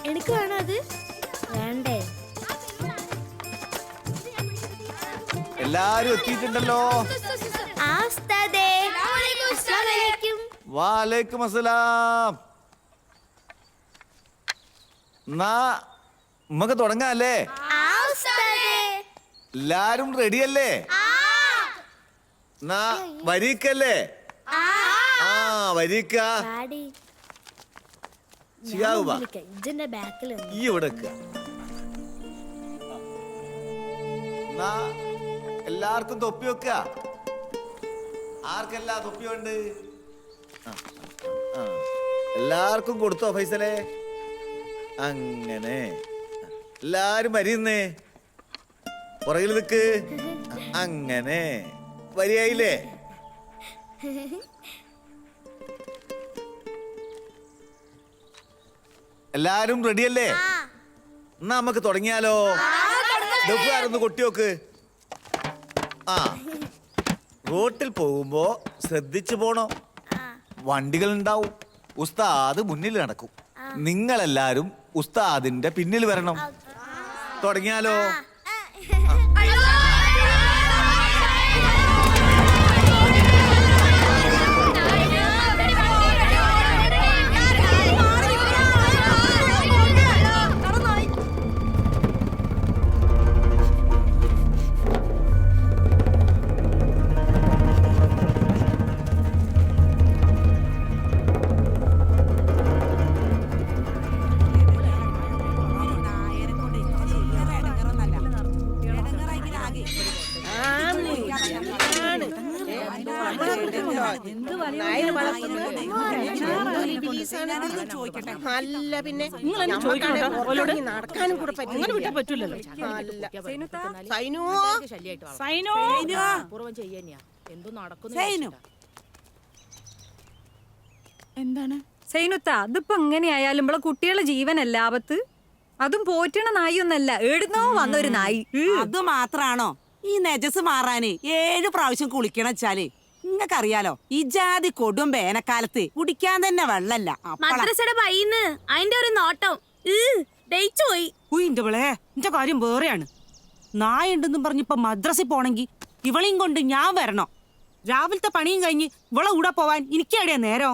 എനിക്ക് വേണോ അത്? വേണ്ടേ? എല്ലാരും എത്തിയിട്ടുണ്ടല്ലോ. വാലേക്കും അസ്സലാം. നമുക്ക് തുടങ്ങാല്ലേ? എല്ലാരും റെഡിയല്ലേ? വരിക്കല്ലേ? വരിക്ക ഈ ഇവിടെ എല്ലാവർക്കും തൊപ്പി വെക്ക. ആർക്കെല്ലാ തൊപ്പിയുണ്ട്? എല്ലാവർക്കും കൊടുത്തോ ഫൈസലേ? അങ്ങനെ എല്ലാരും വരിന്നേ, പുറകിൽ നിക്ക്. അങ്ങനെ വരിയായില്ലേ? എല്ലാരും റെഡിയല്ലേ? എന്നാ നമുക്ക് തുടങ്ങിയാലോ? ദഫുകാരൊന്ന് കൊട്ടിയോക്ക്. റോട്ടിൽ പോകുമ്പോ ശ്രദ്ധിച്ചു പോണോ. വണ്ടികൾ ഉണ്ടാവും. ഉസ്താദ് മുന്നിൽ നടക്കും. നിങ്ങളെല്ലാരും ഉസ്താദിന്റെ പിന്നിൽ വരണം. തുടങ്ങിയാലോ? അല്ല പിന്നെ നടക്കാനും കൂടെ പറ്റില്ലല്ലോ. എന്താണ് സൈനുത്ത, അതിപ്പോ എങ്ങനെയായാലും നമ്മളെ കുട്ടികളുടെ ജീവനല്ല ആപത്ത്. അതും പോറ്റണ നായൊന്നല്ല, എഴുന്നോ വന്നൊരു നായി. അത് മാത്രാണോ ഈ നെജസ് മാറാന് 7 പ്രാവശ്യം കുളിക്കണച്ചാല്? നിങ്ങക്കറിയാലോ ഈ ജാതി കൊടും വേനക്കാലത്ത് കുടിക്കാൻ തന്നെ വെള്ളല്ല. അതിന്റെ ഒരു നോട്ടം എന്റെ കാര്യം വേറെയാണ്. നായ ഉണ്ടെന്നും പറഞ്ഞിപ്പോ മദ്രസിൽ പോണെങ്കി ഇവളെയും കൊണ്ട് ഞാൻ വരണോ? രാവിലത്തെ പണിയും കഴിഞ്ഞ് ഇവളെ കൂടെ പോവാൻ എനിക്കെവിടെയാ നേരോ?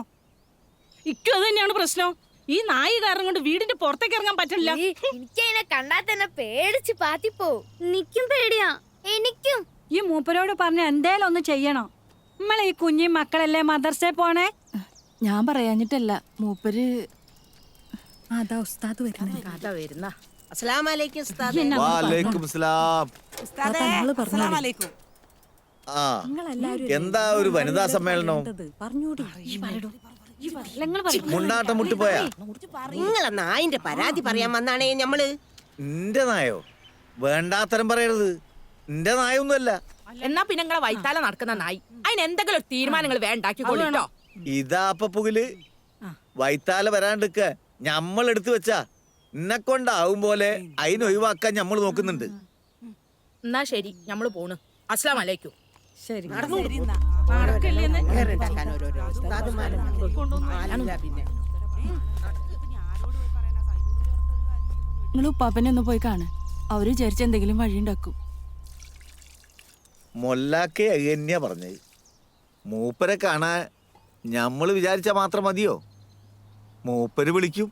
ഇക്കും അത് തന്നെയാണ് പ്രശ്നം. ഈ നായി കാരണം കൊണ്ട് വീടിന്റെ പുറത്തേക്ക് ഇറങ്ങാൻ പറ്റില്ല. എനിക്കതിനെ കണ്ടാൽ തന്നെ പേടിച്ച് പാത്തിപ്പോ. എനിക്കും പേടിയാ. എനിക്കും. ഈ മൂപ്പരോട് പറഞ്ഞ എന്തേലും ഒന്ന് ചെയ്യണോ? നമ്മളെ ഈ കുഞ്ഞി മക്കളല്ലേ മദർസേ പോണേ. ഞാൻ പറയാഞ്ഞിട്ടല്ല, മൂപ്പര് അതാ ഉസ്താദ് വരുന്ന. അസ്സലാമലൈക്കും ഉസ്താദേ. വാലേക്കും അസ്സലാം. എന്താ ഒരു വനിതാ സമ്മേളനം? മുണ്ടാട്ടം മുട്ടിപ്പോയാ? നിങ്ങളെ നായിന്റെ പരാതി പറയാൻ വന്നാണേ ഞമ്മള്. നിന്റെ നായോ? വേണ്ടാത്തരം പറയരുത്. നിന്റെ നായൊന്നുമല്ല. എന്നാ പിന്നെ നിങ്ങളെ വൈത്താല നടക്കുന്ന നായി. അതിന് എന്തെങ്കിലും തീരുമാനങ്ങൾ വേണ്ടാക്കിക്കൊള്ളോ. ഇതാ പുകില് വൈത്താല വരാണ്ടിക്ക ഞമ്മൾ എടുത്തു വെച്ചാ എന്നെ കൊണ്ടാവും പോലെ അതിനൊഴിവാക്കാൻ ഞമ്മൾ നോക്കുന്നുണ്ട്. എന്നാ ശരി, ഞമ്മള് പോണ്. അസ്സലാമു അലൈക്കും. ശരി. നിങ്ങൾ ഉപ്പാപ്പനെ ഒന്ന് പോയി കാണ്. അവര് വിചാരിച്ച എന്തെങ്കിലും വഴി ഉണ്ടാക്കും. മൊല്ലാക്കെ തന്നെയാ പറഞ്ഞത്. മൂപ്പരെ കാണാൻ ഞമ്മള് വിചാരിച്ചാ മാത്രം മതിയോ? മൂപ്പര് വിളിക്കും.